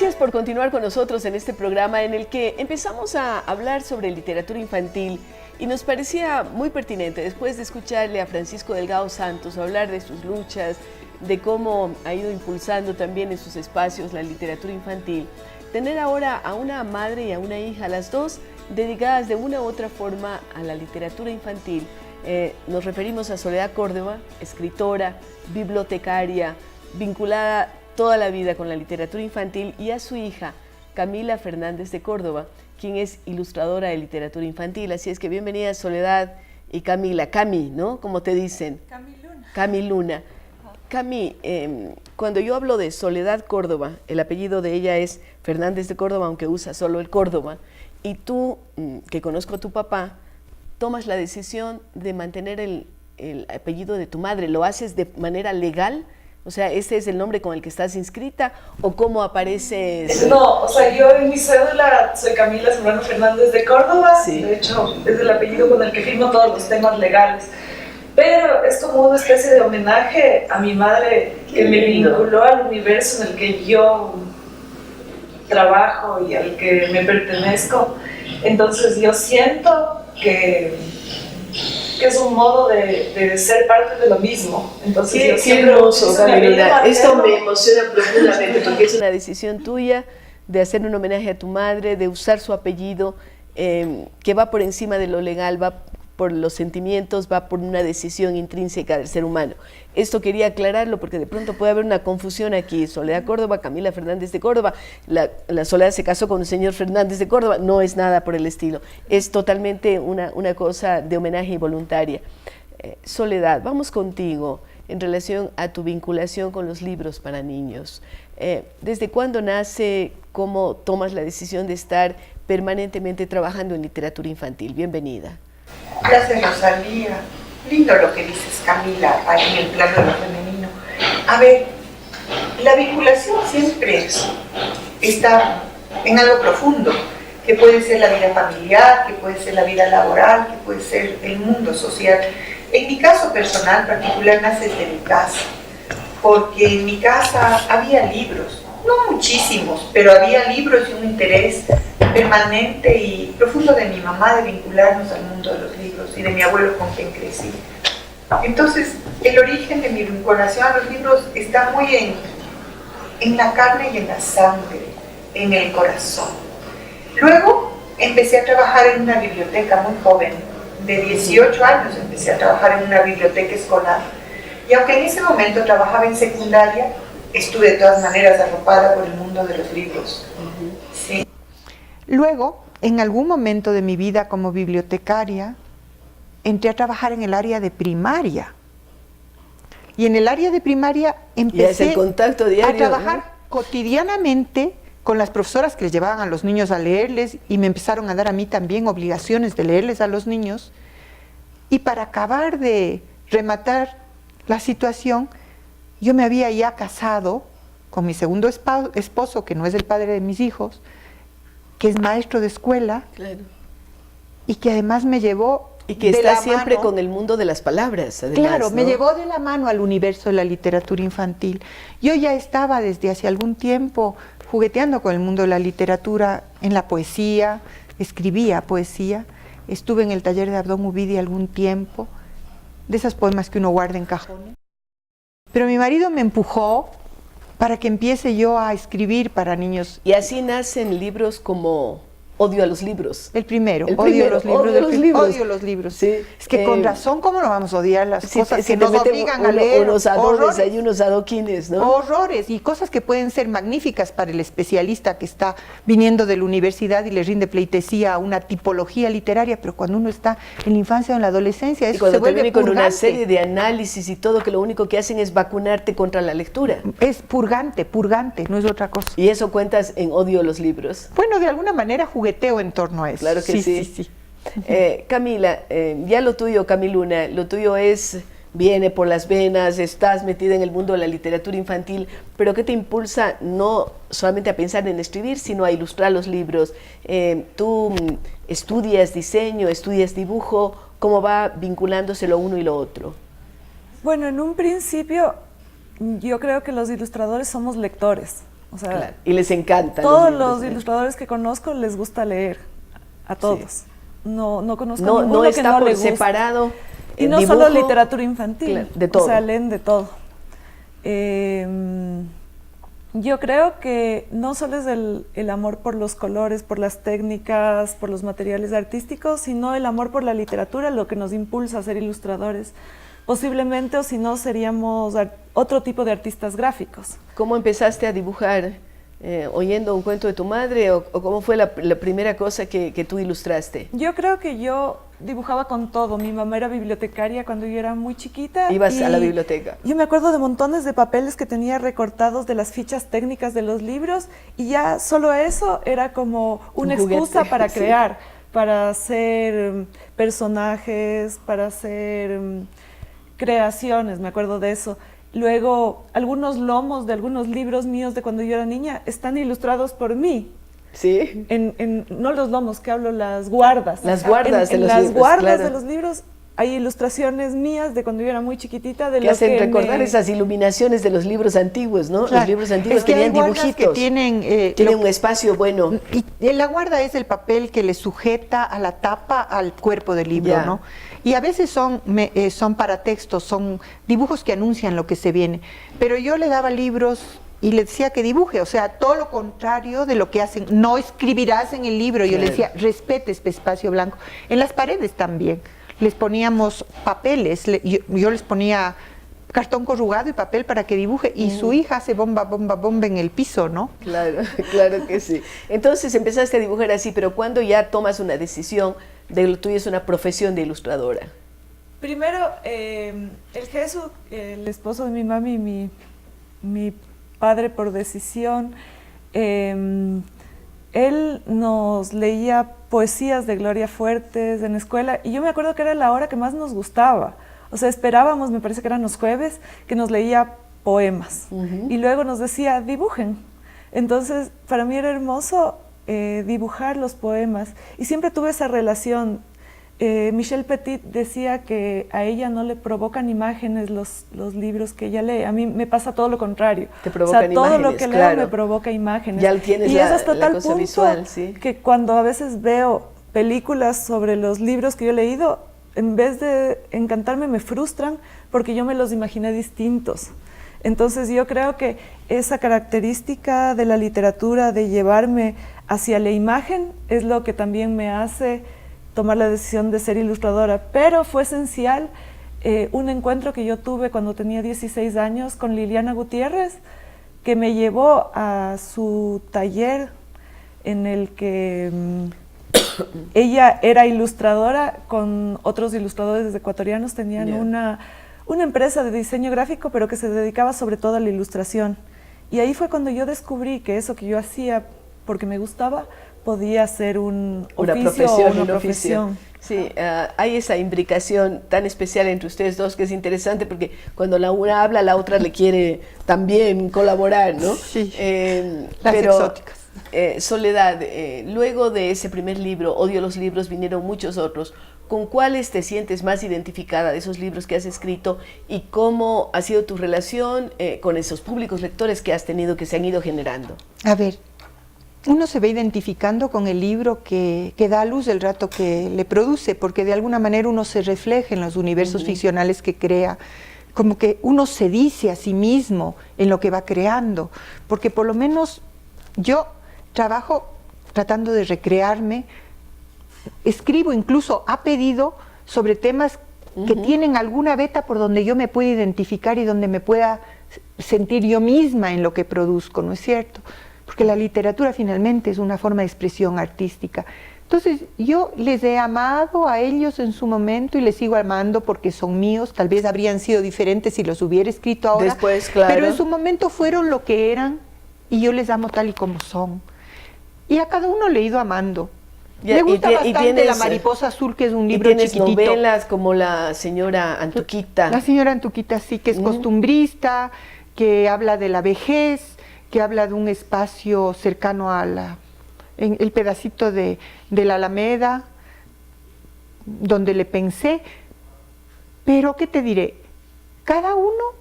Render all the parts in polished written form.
Gracias por continuar con nosotros en este programa en el que empezamos a hablar sobre literatura infantil y nos parecía muy pertinente, después de escucharle a Francisco Delgado Santos hablar de sus luchas, de cómo ha ido impulsando también en sus espacios la literatura infantil, tener ahora a una madre y a una hija, las dos dedicadas de una u otra forma a la literatura infantil. Nos referimos a Soledad Córdoba, escritora, bibliotecaria, vinculada toda la vida con la literatura infantil, y a su hija, Camila Fernández de Córdoba, quien es ilustradora de literatura infantil. Así es que bienvenida Soledad y Camila. Cami, ¿no? Como te dicen. Camiluna. Camiluna. Cami, cuando yo hablo de Soledad Córdoba, el apellido de ella es Fernández de Córdoba, aunque usa solo el Córdoba, y tú, que conozco a tu papá, tomas la decisión de mantener el apellido de tu madre. ¿Lo haces de manera legal? O sea, ¿ese es el nombre con el que estás inscrita? ¿O cómo apareces? No, o sea, yo en mi cédula soy Camila Serrano Fernández de Córdoba. Sí. De hecho, es el apellido con el que firmo todos los temas legales. Pero es como una especie de homenaje a mi madre, que me vinculó al universo en el que yo trabajo y al que me pertenezco. Entonces yo siento que es un modo de ser parte de lo mismo. Entonces, qué hermoso, Camila. Esto me emociona profundamente porque es una decisión tuya de hacer un homenaje a tu madre, de usar su apellido, que va por encima de lo legal, va por los sentimientos, va por una decisión intrínseca del ser humano. Esto quería aclararlo porque de pronto puede haber una confusión aquí. Soledad Córdoba, Camila Fernández de Córdoba, la Soledad se casó con el señor Fernández de Córdoba, no es nada por el estilo, es totalmente una cosa de homenaje y voluntaria. Soledad, vamos contigo en relación a tu vinculación con los libros para niños. ¿Desde cuándo nace, cómo tomas la decisión de estar permanentemente trabajando en literatura infantil? Bienvenida. Gracias, Rosalía. Lindo lo que dices, Camila, ahí en el plano de lo femenino. A ver, la vinculación siempre está en algo profundo, que puede ser la vida familiar, que puede ser la vida laboral, que puede ser el mundo social. En mi caso personal particular nace desde mi casa, porque en mi casa había libros, no muchísimos, pero había libros y un interés permanente y profundo de mi mamá de vincularnos al mundo de los libros y de mi abuelo con quien crecí. Entonces, el origen de mi vinculación a los libros está muy en la carne y en la sangre, en el corazón. Luego empecé a trabajar en una biblioteca muy joven, de 18 años empecé a trabajar en una biblioteca escolar. Y aunque en ese momento trabajaba en secundaria, estuve de todas maneras arropada por el mundo de los libros. Sí. Luego, en algún momento de mi vida como bibliotecaria, entré a trabajar en el área de primaria. Y en el área de primaria empecé a trabajar cotidianamente con las profesoras que les llevaban a los niños a leerles, y me empezaron a dar a mí también obligaciones de leerles a los niños. Y para acabar de rematar la situación, yo me había ya casado con mi segundo esposo, que no es el padre de mis hijos, que es maestro de escuela, claro, y que además me llevó y que está siempre con el mundo de las palabras, además, claro, ¿no? Me llevó de la mano al universo de la literatura infantil. Yo ya estaba desde hace algún tiempo jugueteando con el mundo de la literatura, en la poesía, escribía poesía, estuve en el taller de Abdón Ubidi algún tiempo, de esos poemas que uno guarda en cajones. Pero mi marido me empujó para que empiece yo a escribir para niños. Y así nacen libros como Odio a los libros. El primero, odio los libros. Odio los libros. Sí. Es que con razón, ¿cómo no vamos a odiar las cosas que nos obligan a leer? Unos adobes, hay unos adoquines, ¿no? Horrores, y cosas que pueden ser magníficas para el especialista que está viniendo de la universidad y le rinde pleitesía a una tipología literaria, pero cuando uno está en la infancia o en la adolescencia, eso se vuelve purgante. Con una serie de análisis y todo, que lo único que hacen es vacunarte contra la lectura. Es purgante, no es otra cosa. ¿Y eso cuentas en Odio a los libros? Bueno, de alguna manera jugueteo en torno a eso. Claro que sí. Camila, ya lo tuyo, Camiluna, lo tuyo viene por las venas, estás metida en el mundo de la literatura infantil, pero ¿qué te impulsa no solamente a pensar en escribir, sino a ilustrar los libros? Tú estudias diseño, estudias dibujo, ¿cómo va vinculándose lo uno y lo otro? Bueno, en un principio yo creo que los ilustradores somos lectores. O sea, claro. Y les encanta. Todos los ilustradores que conozco les gusta leer, a todos. Sí. No conozco ninguno que no le guste. Separado. Y no dibujo, solo literatura infantil, claro, de todo. O sea, leen de todo. Yo creo que no solo es el amor por los colores, por las técnicas, por los materiales artísticos, sino el amor por la literatura lo que nos impulsa a ser ilustradores. Posiblemente, o si no, seríamos otro tipo de artistas gráficos. ¿Cómo empezaste a dibujar? ¿Oyendo un cuento de tu madre o cómo fue la primera cosa que tú ilustraste? Yo creo que yo dibujaba con todo. Mi mamá era bibliotecaria cuando yo era muy chiquita. ¿Ibas a la biblioteca? Yo me acuerdo de montones de papeles que tenía recortados de las fichas técnicas de los libros y ya solo eso era como una excusa para crear, para hacer personajes, para hacer creaciones, me acuerdo de eso. Luego, algunos lomos de algunos libros míos de cuando yo era niña están ilustrados por mí. Sí. No los lomos, que hablo, las guardas. Las guardas de los libros. En las guardas claro. de los libros hay ilustraciones mías de cuando yo era muy chiquitita. De que hacen recordar esas iluminaciones de los libros antiguos, ¿no? Claro. Los libros antiguos es que tenían dibujitos. Que tienen un espacio bueno. Y la guarda es el papel que le sujeta a la tapa al cuerpo del libro, ya. ¿no? Y a veces son paratextos, son dibujos que anuncian lo que se viene. Pero yo le daba libros y le decía que dibuje, o sea, todo lo contrario de lo que hacen. No escribirás en el libro. Yo claro. le decía, respete este espacio blanco. En las paredes también. Les poníamos papeles, yo les ponía cartón corrugado y papel para que dibuje, y su hija hace bomba, bomba, bomba en el piso, ¿no? Claro, claro que sí. Entonces empezaste a dibujar así, pero ¿cuándo ya tomas una decisión de que lo tuyo es una profesión de ilustradora? Primero, el Jesús, el esposo de mi mami, mi padre por decisión, él nos leía poesías de Gloria Fuertes en la escuela y yo me acuerdo que era la hora que más nos gustaba. O sea, esperábamos, me parece que eran los jueves, que nos leía poemas y luego nos decía, dibujen. Entonces, para mí era hermoso dibujar los poemas y siempre tuve esa relación. Michelle Petit decía que a ella no le provocan imágenes los libros que ella lee. A mí me pasa todo lo contrario. Te provocan todo imágenes, lo que leo claro. me provoca imágenes. Ya tienes y es hasta la tal cosa punto visual, sí. que cuando a veces veo películas sobre los libros que yo he leído, en vez de encantarme me frustran porque yo me los imaginé distintos. Entonces yo creo que esa característica de la literatura de llevarme hacia la imagen es lo que también me hace tomar la decisión de ser ilustradora, pero fue esencial un encuentro que yo tuve cuando tenía 16 años con Liliana Gutiérrez, que me llevó a su taller en el que ella era ilustradora con otros ilustradores ecuatorianos, tenían una empresa de diseño gráfico, pero que se dedicaba sobre todo a la ilustración. Y ahí fue cuando yo descubrí que eso que yo hacía porque me gustaba, podía ser un oficio o una profesión. Sí, hay esa imbricación tan especial entre ustedes dos que es interesante porque cuando la una habla, la otra le quiere también colaborar, ¿no? Sí, las exóticas. Soledad, luego de ese primer libro, Odio los libros, vinieron muchos otros. ¿Con cuáles te sientes más identificada de esos libros que has escrito y cómo ha sido tu relación con esos públicos lectores que has tenido, que se han ido generando? A ver, uno se ve identificando con el libro que da a luz el rato que le produce, porque de alguna manera uno se refleja en los universos ficcionales que crea, como que uno se dice a sí mismo en lo que va creando, porque por lo menos yo trabajo tratando de recrearme, escribo incluso a pedido sobre temas que tienen alguna veta por donde yo me pueda identificar y donde me pueda sentir yo misma en lo que produzco, ¿no es cierto? Porque la literatura finalmente es una forma de expresión artística. Entonces yo les he amado a ellos en su momento y les sigo amando porque son míos, tal vez habrían sido diferentes si los hubiera escrito ahora, después, claro. Pero en su momento fueron lo que eran y yo les amo tal y como son. Y a cada uno le he ido amando. Me gusta bastante La mariposa azul, que es un libro chiquitito. Y tienes novelas como La señora Antuquita. La señora Antuquita sí, que es costumbrista, que habla de la vejez, que habla de un espacio cercano a en el pedacito de la Alameda, donde le pensé. Pero, ¿qué te diré? Cada uno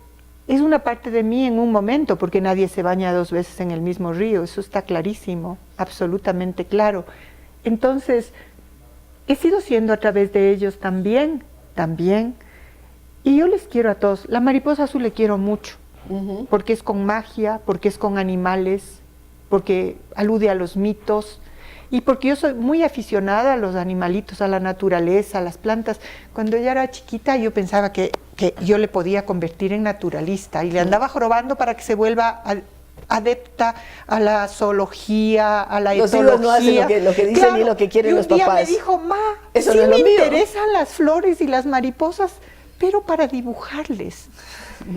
es una parte de mí en un momento, porque nadie se baña 2 veces en el mismo río, eso está clarísimo, absolutamente claro. Entonces, he sido siendo a través de ellos también, y yo les quiero a todos. La mariposa azul le quiero mucho, porque es con magia, porque es con animales, porque alude a los mitos, y porque yo soy muy aficionada a los animalitos, a la naturaleza, a las plantas. Cuando ella era chiquita yo pensaba que yo le podía convertir en naturalista y le andaba jorobando para que se vuelva adepta a la zoología, a la etología. Los hijos no hacen lo que dicen, claro, ni lo que quieren los papás. Y un día me dijo, ma, eso sí no es me lo mío. interesan las flores y las mariposas, pero para dibujarles.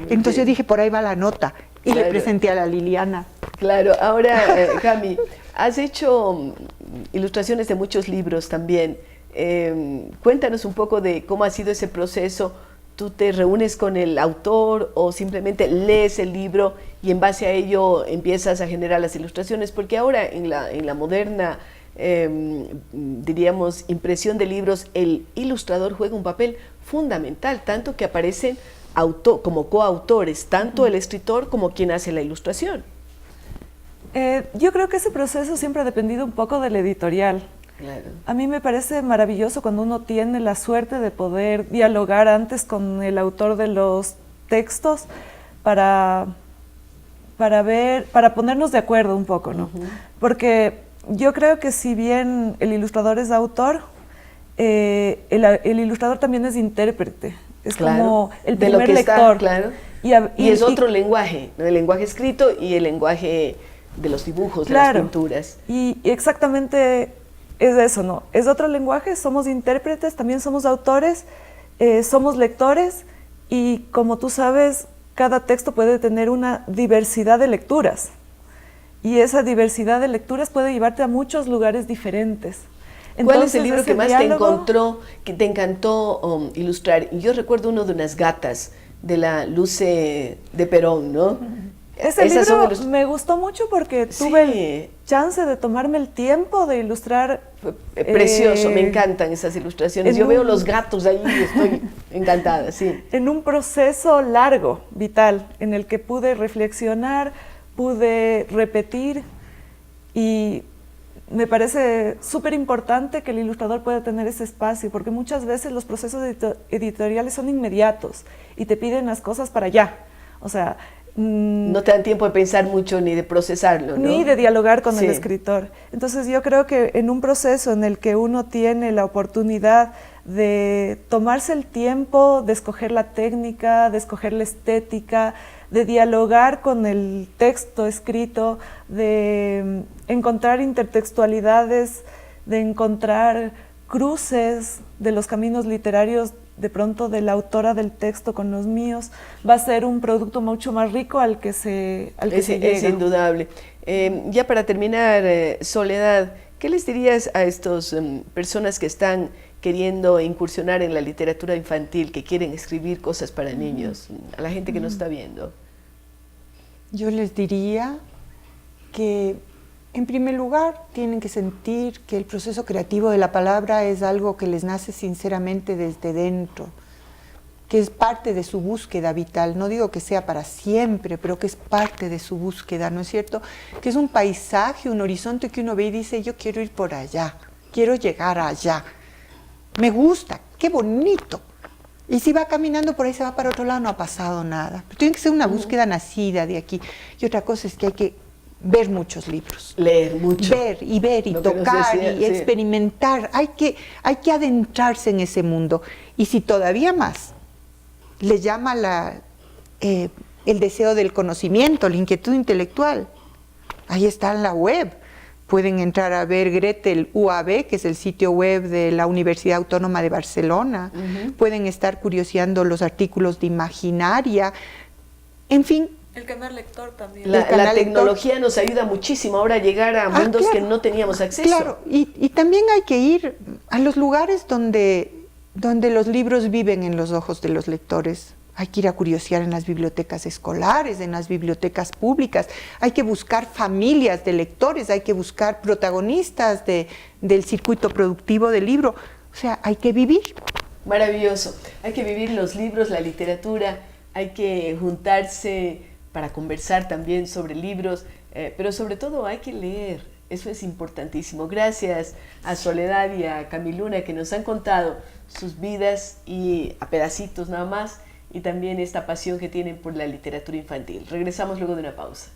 Entonces yo dije, por ahí va la nota. Y le presenté a la Liliana. Claro, ahora, Cami, has hecho ilustraciones de muchos libros también. Cuéntanos un poco de cómo ha sido ese proceso. ¿Tú te reúnes con el autor o simplemente lees el libro y en base a ello empiezas a generar las ilustraciones? Porque ahora en la moderna, diríamos, impresión de libros, el ilustrador juega un papel fundamental, tanto que aparecen como coautores, tanto el escritor como quien hace la ilustración. Yo creo que ese proceso siempre ha dependido un poco del editorial. Claro. A mí me parece maravilloso cuando uno tiene la suerte de poder dialogar antes con el autor de los textos para ponernos de acuerdo un poco, ¿no? Porque yo creo que si bien el ilustrador es autor, el ilustrador también es intérprete. Es como el primer lector. Claro. Y es otro lenguaje, ¿no? El lenguaje escrito y el lenguaje de los dibujos, de las pinturas. Y exactamente es eso, ¿no? Es otro lenguaje, somos intérpretes, también somos autores, somos lectores y como tú sabes, cada texto puede tener una diversidad de lecturas y esa diversidad de lecturas puede llevarte a muchos lugares diferentes. Entonces, ¿cuál es el libro que más te encantó ilustrar? Y yo recuerdo uno de unas gatas de la Luce de Perón, ¿no? Ese libro me gustó mucho porque tuve el chance de tomarme el tiempo de ilustrar. Precioso, me encantan esas ilustraciones. Yo veo los gatos ahí y estoy encantada, sí. En un proceso largo, vital, en el que pude reflexionar, pude repetir y me parece súper importante que el ilustrador pueda tener ese espacio, porque muchas veces los procesos editoriales son inmediatos y te piden las cosas para allá. O sea, no te dan tiempo de pensar mucho ni de procesarlo, ¿no? Ni de dialogar con el escritor. Entonces yo creo que en un proceso en el que uno tiene la oportunidad de tomarse el tiempo, de escoger la técnica, de escoger la estética, de dialogar con el texto escrito, de encontrar intertextualidades, de encontrar cruces de los caminos literarios de pronto de la autora del texto con los míos, va a ser un producto mucho más rico al que se llega. Es indudable. Ya para terminar, Soledad, ¿qué les dirías a estas personas que están queriendo incursionar en la literatura infantil, que quieren escribir cosas para niños, a la gente que nos está viendo? Yo les diría que, en primer lugar, tienen que sentir que el proceso creativo de la palabra es algo que les nace sinceramente desde dentro, que es parte de su búsqueda vital. No digo que sea para siempre, pero que es parte de su búsqueda, ¿no es cierto? Que es un paisaje, un horizonte que uno ve y dice, yo quiero ir por allá, quiero llegar allá. Me gusta, qué bonito. Y si va caminando por ahí, se va para otro lado, no ha pasado nada. Pero tiene que ser una búsqueda nacida de aquí. Y otra cosa es que hay que ver muchos libros. Leer mucho. Ver y tocar y experimentar. Hay que adentrarse en ese mundo. Y si todavía más les llama el deseo del conocimiento, la inquietud intelectual, ahí está en la web. Pueden entrar a ver Gretel UAB, que es el sitio web de la Universidad Autónoma de Barcelona. Pueden estar curioseando los artículos de Imaginaria. En fin. El canal lector también. La tecnología nos ayuda muchísimo ahora a llegar a mundos que no teníamos acceso. Claro, y también hay que ir a los lugares donde los libros viven en los ojos de los lectores. Hay que ir a curiosear en las bibliotecas escolares, en las bibliotecas públicas. Hay que buscar familias de lectores, hay que buscar protagonistas del circuito productivo del libro. O sea, hay que vivir. Maravilloso. Hay que vivir los libros, la literatura. hay que juntarse para conversar también sobre libros, pero sobre todo hay que leer, eso es importantísimo. Gracias a Soledad y a Camiluna que nos han contado sus vidas y a pedacitos nada más, y también esta pasión que tienen por la literatura infantil. Regresamos luego de una pausa.